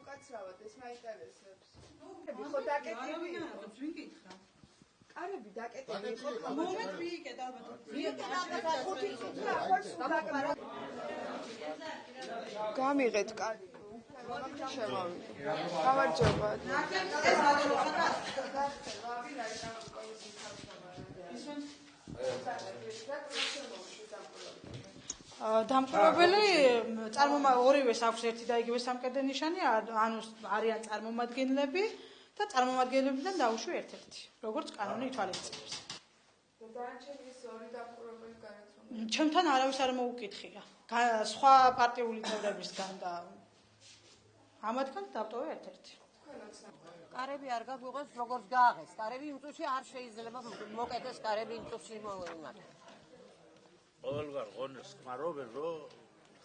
უკაცრავად ეს მაინტერესებს. ხო დაკეტილი იყო. ვინ გითხრა? კარები დაკეტილი იყო. მომენტ ვიიკეთ ალბათ. გამიღეთ კარგი. შემოვიდა. გამარჯობა. ეს რატომ ხარ? დამკვირვებელი ორივეს აქვს ერთი და იგივე სამკერდე ნიშანი, ანუ არიან წარმომადგენლები და წარმომადგენლებიდან დაუშვი ერთ-ერთი, როგორც კანონი ითვალისწინებს. დანარჩენი ის ორი დამკვირვებელი განაცხადა. ჩემთან არავის არ მოუკითხია. სხვა პარტიული წევრებისგან და ამათგან დავტოვე ერთ-ერთი. კარები არ გაგვიღოს როგორც გააღეს. კარები იმ წუთში არ შეიძლება მოკეთეს კარები იმ წუთში მოიმატა. ყველგან ღონეს ხმარობენ რომ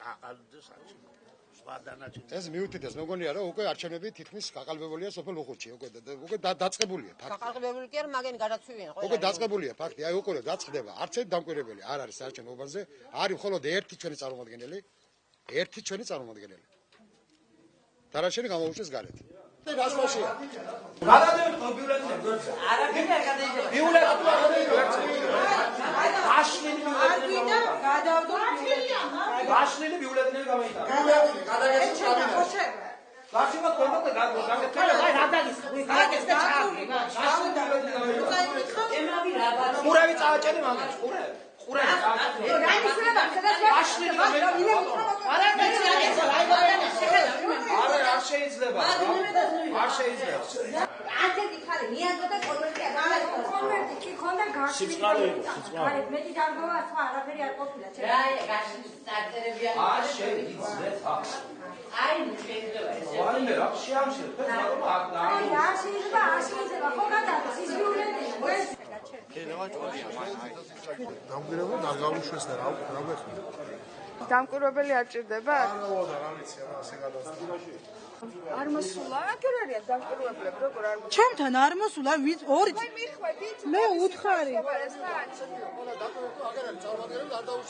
გაყალდეს არჩევნები. სხვა დანარჩენი ეს მიუთითეს მეგონია რომ უკვე არჩევნები თითქმის გაყალბებულია სოფელ უხუთში უკვე დაწყებულია ფაქტი. გაყალბებული კი არ მაგენ გადაცვიან ყველა. უკვე დაწყებულია ფაქტი. აი უკვე დაწყდება. არც ერთ დამკვირვებელი არ არის არჩევნ უბანზე. არის მხოლოდ ერთი ჩვენი წარმომადგენელი. ერთი ჩვენი წარმომადგენელი. დანარჩენი გამოუშვეს გარეთ. გასვაშია. გადადევთ ბიულეტენებს. არაფერი არ გადაიდება. ბიულეტენი არ გადაიდება. გაშლილი ბიულეტენი. გაშლილი ბიულეტენი გამოიტანა. ბიულეტენი გადაგეცეთ ჩავიდა. გაშლილი კონდოქტა გაგეთქალა. აი რა დაგისხმი. გაგეს და ჩავდი. გაშლილი ბიულეტენი გამოიტანა. ემრავი რა ბარო. ყურები წააჭერი მაგას. ყურები. ყურები წააჭერი. გაშლილი გამოიტანა. არა არ შეიძლება. არ შეიძლება. ასეთი ხარი მიაგო და კონვერტი არ არის. კონვერტი კი ქონდა გაშლილი. არა მეტი დარგოა სხვა არაფერი არ ყოფილა. რა გაშლილი სტარტერები არის. არ შეიძლება. აი შეიძლება ესე. ვაიმე რა შეამშეთ. მაგრამ აქ და აი არ შეიძლება, არ შეიძლება. ხო გადადის ის ბიულეტენი. დამკვირვებელი არ გამოუშვეს და რა გეხმი. დამკვირვებელი არ ჭირდება? არა, რა ვიცი, ასე გადასწრა. არ მოსულა, აქ არიან დამკვირვებლები, როგორ არ მოსულა? ჩემთან არ მოსულა, ორი მე უთხარი.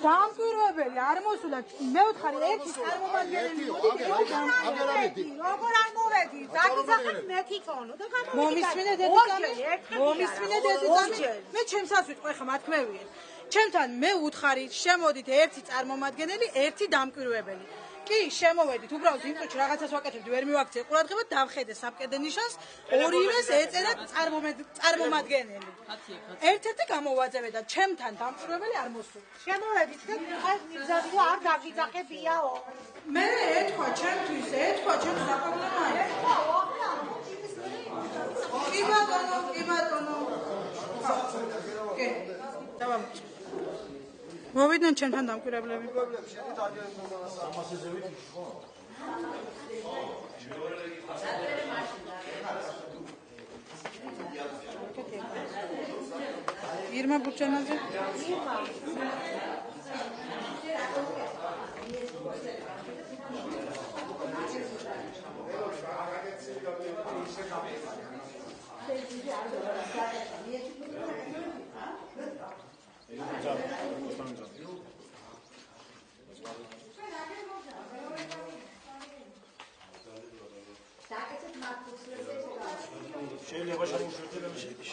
დამკვირვებელი არ მოსულა, მე უთხარი ერთი წარმომადგენელი. როგორ არ მოვედი? დაგიძახეთ მეთი წონო და მომისმინე დედიწამი. მომისმინე დედიწამი. მე ჩემსაც ვიტყვი ხა მათქმევიეთ. ჩემთან მე უთხარი, შემოდით ერთი წარმომადგენელი, ერთი დამკვირვებელი. კი, შემოვედით, უბრალოდ იმ წუთში რაღაცას ვაკეთებდი, ვერ მივაქციე ყურადღება, დავხედე სამკერდე ნიშანს, ორივეს ეწერა წარმომადგენელი. ერთ-ერთი გამოვაძებე და ჩემთან დამკვირვებელი არ მოსულა. შემოვედით და ხარ მიგზავდი და არ დაგიძახებიაო. მე ეთქვა ჩემთვის, ჩემს საპრობლემოა. კი ბატონო. კი. დავამჩი. მოვიდნენ ჩემთან დამკვირვებლები. ირმა ბურჩანაძე. შეიძლება შემოშორდება შედი.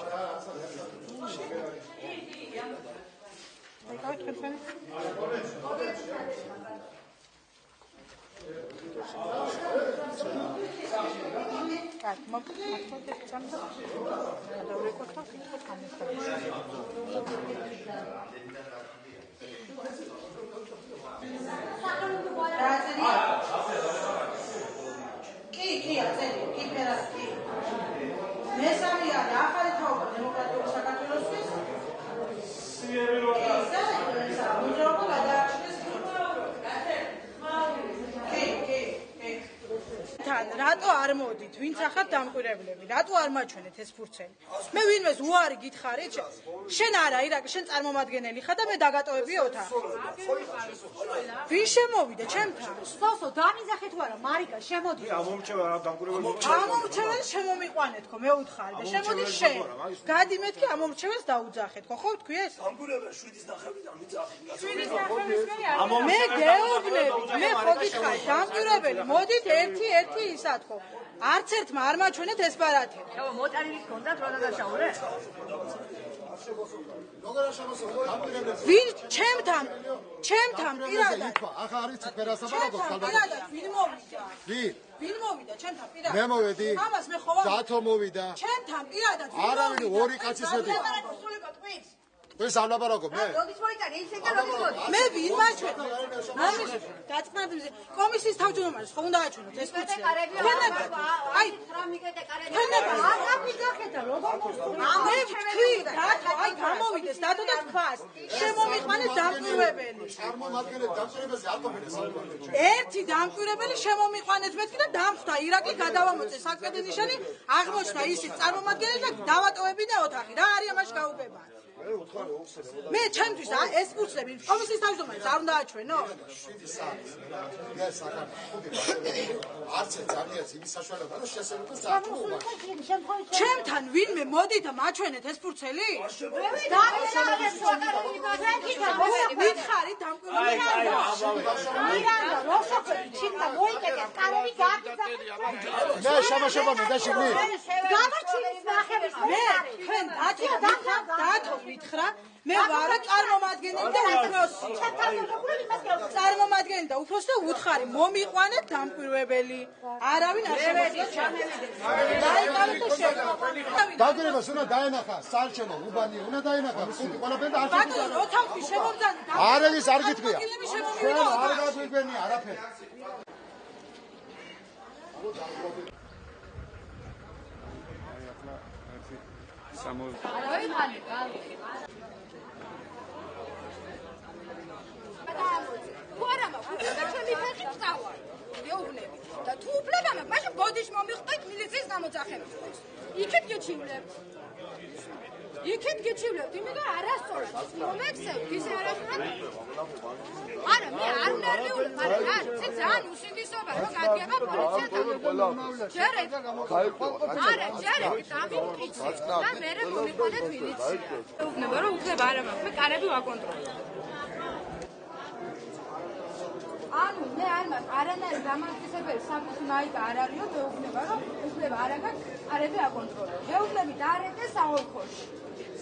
რატო არ მოდით? ვინც ახლა დამკვირვებლები? რატო არ მაჩვენეთ ეს ფურცელი? მე ვინმეს უარი გითხარით? შენ არა, ირაკი, შენ წარმომადგენელი ხარ და მე დაგატოვები ოთახი. ვინ შემოვიდა ჩემთან? სოსო, დამიზახე თუ არა, მარიკა, შემოდი. ამომრჩევა რა დამკვირვებელი. ამომრჩეველი შემომიყვანეთ ხო, მე უთხარი და შემოდი შენ. გადი მეთქი ამომრჩეველს დაუძახეთ ხო, ხო თქვი ეს? დამკვირვებელი 7-ის ნახევრიდან მიწახი. 7-ის ნახევრისკენ არის. მე გეუბნები, მე ხო გითხარი, დამკვირვებელი, მოდით ერთი ისა თქო. არც ერთმა არ მაჩვენეთ ეს ბარათი. მოწარილი ქონდათ რა დაგაშაულე? ვინ ჩემთან პირადად ახლა არის ფერასაბარაკოს პირადად ვინ მოვიდა? ვინ მოვიდა ჩემთან პირადად? მე მოვედი. ამას მე ხო ვარ? ზათო მოვიდა. ჩემთან პირადად ვინ არავინ მოვიდა? ორი კაცის მეტი. ეს ალაბარაკო მე. მე ვინ მაჩვენე? გაწყნადებზე კომისიის თავმჯდომარეს ხო უნდა აჩვენოთ ეს კუჩა? აი, მე ვთქვი, დათო, აი გამოვიდეს, დათო და თქვას. შემომიყვანეს დამკვირვებელი. წარმომადგენლებს დამკვირვებელზე არ ყოფილა საუბარი. ერთი დამკვირვებელი შემომიყვანეს მეთქი და დამხვდა ირაკლი გადავამოწეს საკრედე ნიშანი აღმოჩნდა ისიც წარმომადგენელი და დავატოვებინა ოთახი. რა არის ამაში გაუგება? მე ჩემთვის ეს კურსები კომისიის თავმჯდომარეს არ უნდა აჩვენო? 7 საათი. ეს არც ძალიან იმის საშუალება რომ შესაძლოა წარწმუნა. ჩემთან ვინმე მოდით მაჩვენეთ ეს ფურცელი? ვითხარი დამკვირვებელი. მე შამაშობა მიდაშიგნი. მე თქვენ დათო ვითხრა მე ვარ წარმომადგენელი და უფროსი. წარმომადგენელი და უფროსი და უთხარი მომიყვანეთ დამკვირვებელი. არავინ არ შემოწმდა. დაგვირებას უნდა დაენახა სალჩემო უბანი უნდა დაენახა ხუთი ყველაფერი და არ ბატონო ოთახი შემომძანი. არ არის არ გითქვია. ჩვენ არ გაგვიგენი არაფერი. და თუ უფლება მაქვს, მაშინ ბოდიში მომიხვდეთ მილიციის გამოძახებას. იქით გეჩივლებთ, იმიტომ არასწორად მომექცევთ, ისე არასწორად. არა, მე არ ნერვიულებ, მაგრამ რა, ძალიან უსინდისობა რომ გაგება პოლიციასთან. ჯერეთ. არა, ჯერეთ, გამიმტკიცე და მერე მომიყვანეთ მილიცია. ეუბნება რომ უფლება არ მაქვს, მე კარები ვაკონტროლებ. ანუ მე არ მაქვს არანაირი დამამტკიცებელი სამართლის მაიკა არ არისო, მეუბნება რომ უფლება არ აქვს, კარები აკონტროლებ. მეუბნები დაარეკე საოლქოში.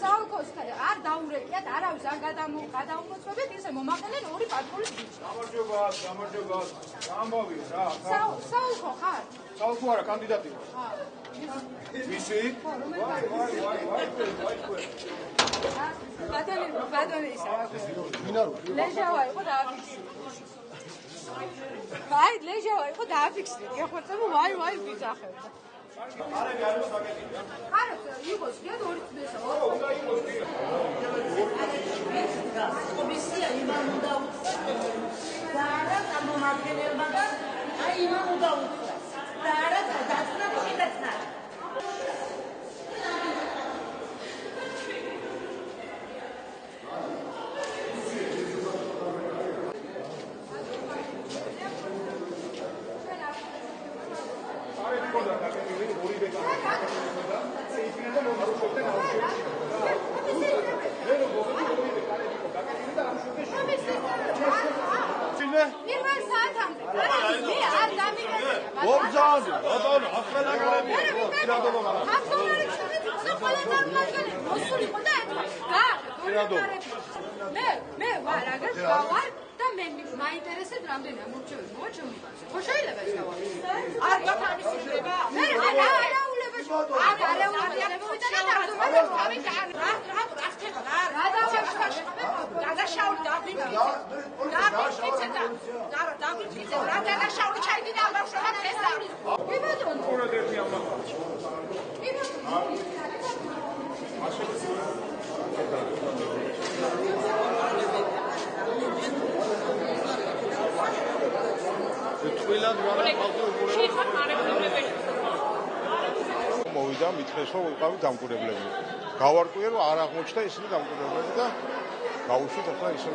საოლქოში არ დაურეკიათ, არავის არ გადაუმოწმებიათ, ისე მომაყენენ ორი პატრულის ბიჭი. გამარჯობა. ამბავი რა. საოლქო ხარ? საოლქო არა, კანდიდატი ვარ. ვისი? ბატონი ისა რა ქვია? ლეჟავა იყო დააფიქსირე. ვაი, ლეჟავა იყო დააფიქსირე. გეხოცებო ვაი ვიძახებდა. არები არ მოსაგებია. არა, იყოს, გედ ორი წესა. უნდა იყოს. კომისია იმან უნდა უცხოს. და არა წარმომადგენელმა და აი იმან უნდა უცხოს. და არა დაწნა შედაცნა. პირველ საათამდე. მე არ დამიგე. ვობზალი, ბატონო, ახლა გაგები. მე ვარ აგერ გავარ და მე მაინტერესებს რამდენი ამორჩევი მოაჩვენებაზე. ხო შეიძლება ეს დავარ. არ გაფამისება. მე არაულებს არაულებს და დაგდომაზე თავი გან. რა ხდება? რა დაგაშაული დაგდიმი. დაგდიმი. რა დაგაშაული ჩაიდინა ბავშვობა ხესა. კი ბატონო. ორად ერთი ამბავი. კი ბატონო. თვილად მოვიდა მითხეს რომ ვიყავი დამკვირვებლები. გავარკვიე რომ არ აღმოჩნდა ისინი დამკვირვებლები და გავუშვით ახლა ისე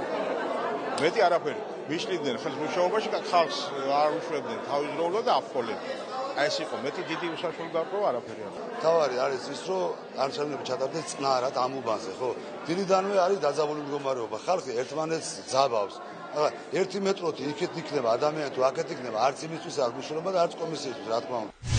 მეტი არაფერი. მიშლიდნენ ხელს მუშაობაში და ხალხს არ უშვებდნენ თავისდროულად და აფხოლებდნენ. აი ეს იყო მეტი დიდი უსაშუალო გარკვევა არაფერი არ. თავარი არის ის რომ არჩევნები ჩატარდეს წნარად ამ უბანზე, ხო? დილიდანვე არის დაძაბული მდგომარეობა. ხალხი ერთმანეთს ძაბავს. ერთი მეტროთი იქეთ იქნება ადამიანი თუ აქეთ იქნება არც იმისთვის არ მნიშვნელობა და არც კომისიისთვის რა თქმა უნდა.